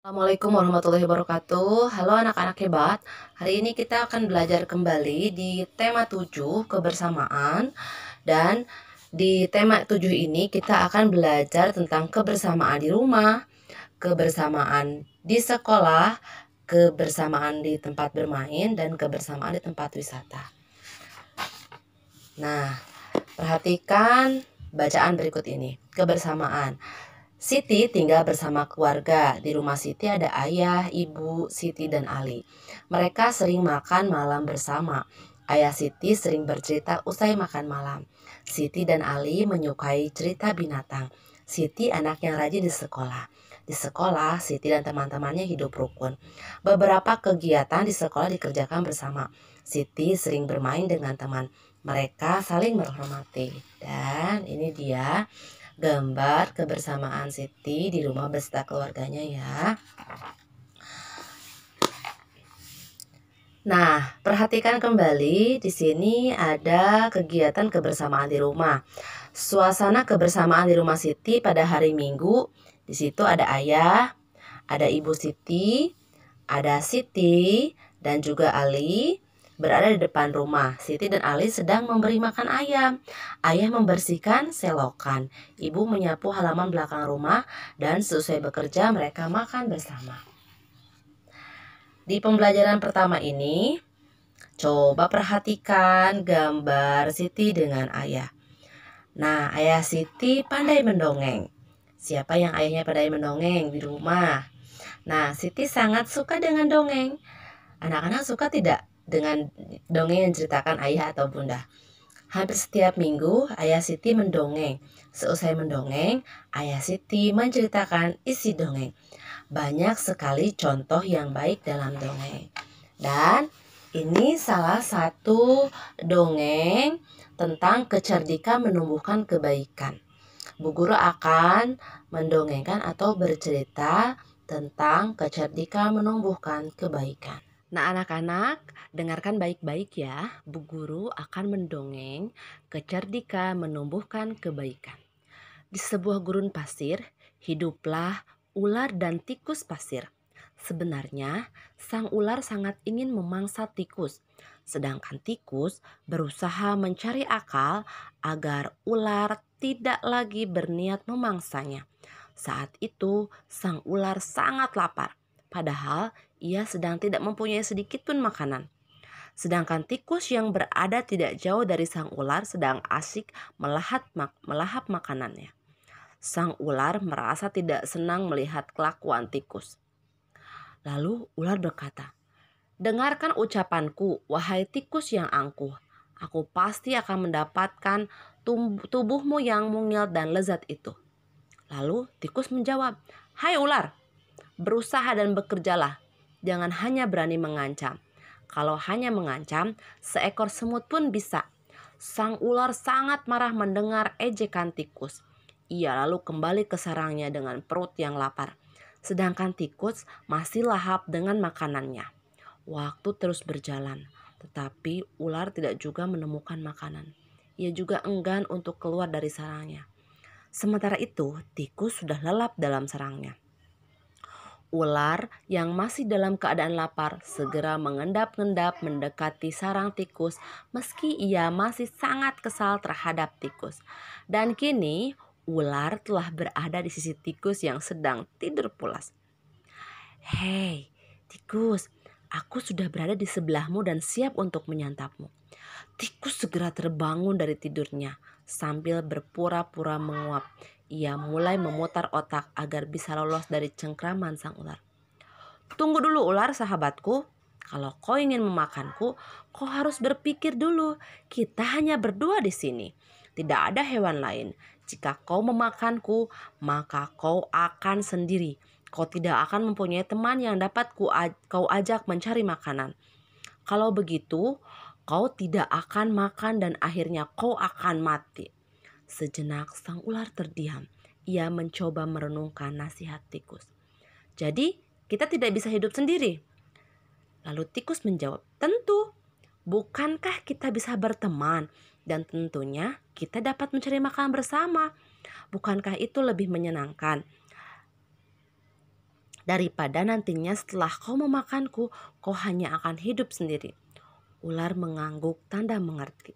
Assalamualaikum warahmatullahi wabarakatuh. Halo anak-anak hebat. Hari ini kita akan belajar kembali di tema 7 kebersamaan. Dan di tema 7 ini kita akan belajar tentang kebersamaan di rumah, kebersamaan di sekolah, kebersamaan di tempat bermain, dan kebersamaan di tempat wisata. Nah, perhatikan bacaan berikut ini. Kebersamaan. Siti tinggal bersama keluarga. Di rumah Siti ada ayah, ibu, Siti, dan Ali. Mereka sering makan malam bersama. Ayah Siti sering bercerita usai makan malam. Siti dan Ali menyukai cerita binatang. Siti anak yang rajin di sekolah. Di sekolah, Siti dan teman-temannya hidup rukun. Beberapa kegiatan di sekolah dikerjakan bersama. Siti sering bermain dengan teman. Mereka saling menghormati. Dan ini dia gambar kebersamaan Siti di rumah beserta keluarganya ya. Nah, perhatikan kembali di sini ada kegiatan kebersamaan di rumah. Suasana kebersamaan di rumah Siti pada hari Minggu. Di situ ada ayah, ada ibu Siti, ada Siti, dan juga Ali berada di depan rumah. Siti dan Ali sedang memberi makan ayam. Ayah membersihkan selokan. Ibu menyapu halaman belakang rumah dan selesai bekerja mereka makan bersama. Di pembelajaran pertama ini, coba perhatikan gambar Siti dengan ayah. Nah, ayah Siti pandai mendongeng. Siapa yang ayahnya pandai mendongeng di rumah? Nah, Siti sangat suka dengan dongeng. Anak-anak suka tidak dengan dongeng yang diceritakan ayah atau bunda? Hampir setiap minggu, ayah Siti mendongeng. Seusai mendongeng, ayah Siti menceritakan isi dongeng. Banyak sekali contoh yang baik dalam dongeng. Dan ini salah satu dongeng tentang kecerdikan menumbuhkan kebaikan. Bu Guru akan mendongengkan atau bercerita tentang kecerdikan menumbuhkan kebaikan. Nah anak-anak, dengarkan baik-baik ya. Bu Guru akan mendongeng kecerdikan menumbuhkan kebaikan. Di sebuah gurun pasir, hiduplah ular dan tikus pasir. Sebenarnya, sang ular sangat ingin memangsa tikus, sedangkan tikus berusaha mencari akal agar ular tidak lagi berniat memangsanya. Saat itu, sang ular sangat lapar, padahal ia sedang tidak mempunyai sedikit pun makanan. Sedangkan tikus yang berada tidak jauh dari sang ular sedang asyik melahap makanannya. Sang ular merasa tidak senang melihat kelakuan tikus. Lalu ular berkata, "Dengarkan ucapanku, wahai tikus yang angkuh. Aku pasti akan mendapatkan tubuhmu yang mungil dan lezat itu." Lalu tikus menjawab, "Hai ular, berusaha dan bekerjalah. Jangan hanya berani mengancam. Kalau hanya mengancam, seekor semut pun bisa." Sang ular sangat marah mendengar ejekan tikus. Ia lalu kembali ke sarangnya dengan perut yang lapar. Sedangkan tikus masih lahap dengan makanannya. Waktu terus berjalan, tetapi ular tidak juga menemukan makanan. Ia juga enggan untuk keluar dari sarangnya. Sementara itu, tikus sudah lelap dalam sarangnya. Ular yang masih dalam keadaan lapar segera mengendap-endap mendekati sarang tikus meski ia masih sangat kesal terhadap tikus. Dan kini ular telah berada di sisi tikus yang sedang tidur pulas. "Hei, tikus, aku sudah berada di sebelahmu dan siap untuk menyantapmu." Tikus segera terbangun dari tidurnya sambil berpura-pura menguap. Ia mulai memutar otak agar bisa lolos dari cengkraman sang ular. "Tunggu dulu ular sahabatku. Kalau kau ingin memakanku, kau harus berpikir dulu. Kita hanya berdua di sini. Tidak ada hewan lain. Jika kau memakanku, maka kau akan sendiri. Kau tidak akan mempunyai teman yang dapat kau ajak mencari makanan. Kalau begitu, kau tidak akan makan dan akhirnya kau akan mati." Sejenak sang ular terdiam. Ia mencoba merenungkan nasihat tikus. "Jadi kita tidak bisa hidup sendiri?" Lalu tikus menjawab, "Tentu. Bukankah kita bisa berteman? Dan tentunya kita dapat mencari makan bersama. Bukankah itu lebih menyenangkan?" Daripada nantinya setelah kau memakanku, kau hanya akan hidup sendiri. Ular mengangguk tanda mengerti.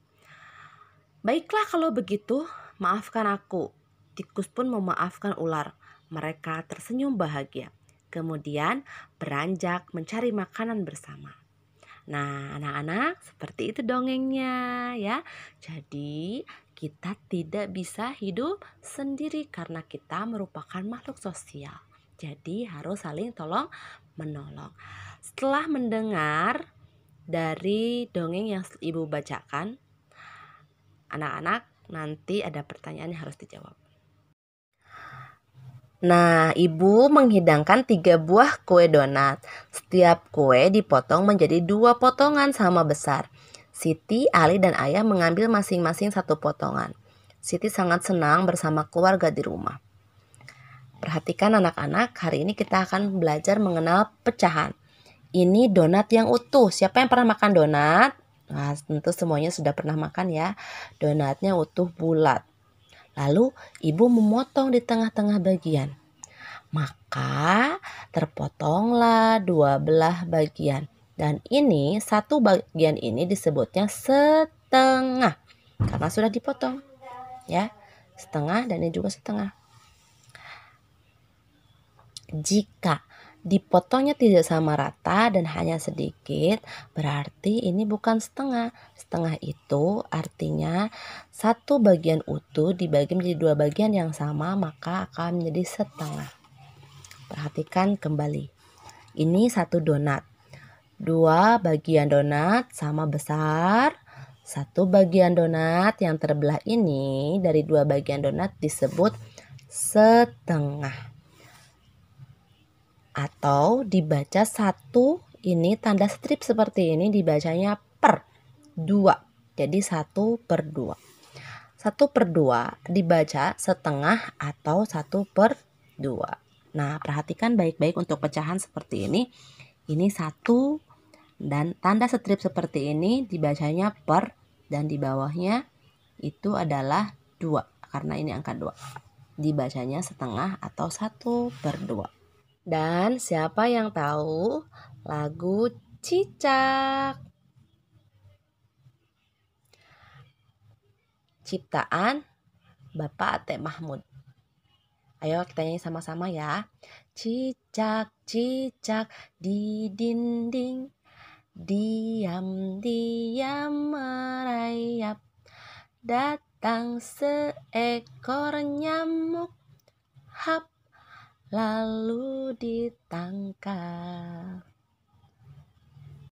Baiklah kalau begitu, maafkan aku. Tikus pun memaafkan ular. Mereka tersenyum bahagia. Kemudian beranjak mencari makanan bersama. Nah, anak-anak, seperti itu dongengnya ya. Jadi, kita tidak bisa hidup sendiri karena kita merupakan makhluk sosial. Jadi, harus saling tolong menolong. Setelah mendengar dari dongeng yang Ibu bacakan, anak-anak nanti ada pertanyaan yang harus dijawab. Nah, Ibu menghidangkan 3 buah kue donat. Setiap kue dipotong menjadi 2 potongan sama besar. Siti, Ali, dan Ayah mengambil masing-masing 1 potongan. Siti sangat senang bersama keluarga di rumah. Perhatikan anak-anak, hari ini kita akan belajar mengenal pecahan. Ini donat yang utuh. Siapa yang pernah makan donat? Nah, tentu semuanya sudah pernah makan ya. Donatnya utuh bulat. Lalu ibu memotong di tengah-tengah bagian. Maka terpotonglah 2 belah bagian. Dan ini satu bagian ini disebutnya setengah. Karena sudah dipotong. Ya, setengah dan ini juga setengah. Jika dipotongnya tidak sama rata dan hanya sedikit, berarti ini bukan setengah. Setengah itu artinya satu bagian utuh dibagi menjadi 2 bagian yang sama, maka akan menjadi setengah. Perhatikan kembali. Ini satu donat. 2 bagian donat sama besar. Satu bagian donat yang terbelah ini dari 2 bagian donat disebut setengah. Atau dibaca 1, ini tanda strip seperti ini dibacanya per 2. Jadi 1/2. 1/2 dibaca setengah atau 1/2. Nah, perhatikan baik-baik untuk pecahan seperti ini. Ini 1 dan tanda strip seperti ini dibacanya per dan di bawahnya itu adalah 2 karena ini angka 2. Dibacanya setengah atau 1/2. Dan siapa yang tahu lagu Cicak? Ciptaan Bapak Atek Mahmud. Ayo kita nyanyi sama-sama ya. Cicak, cicak di dinding, diam-diam merayap. Datang seekor nyamuk, hap, lalu ditangkap.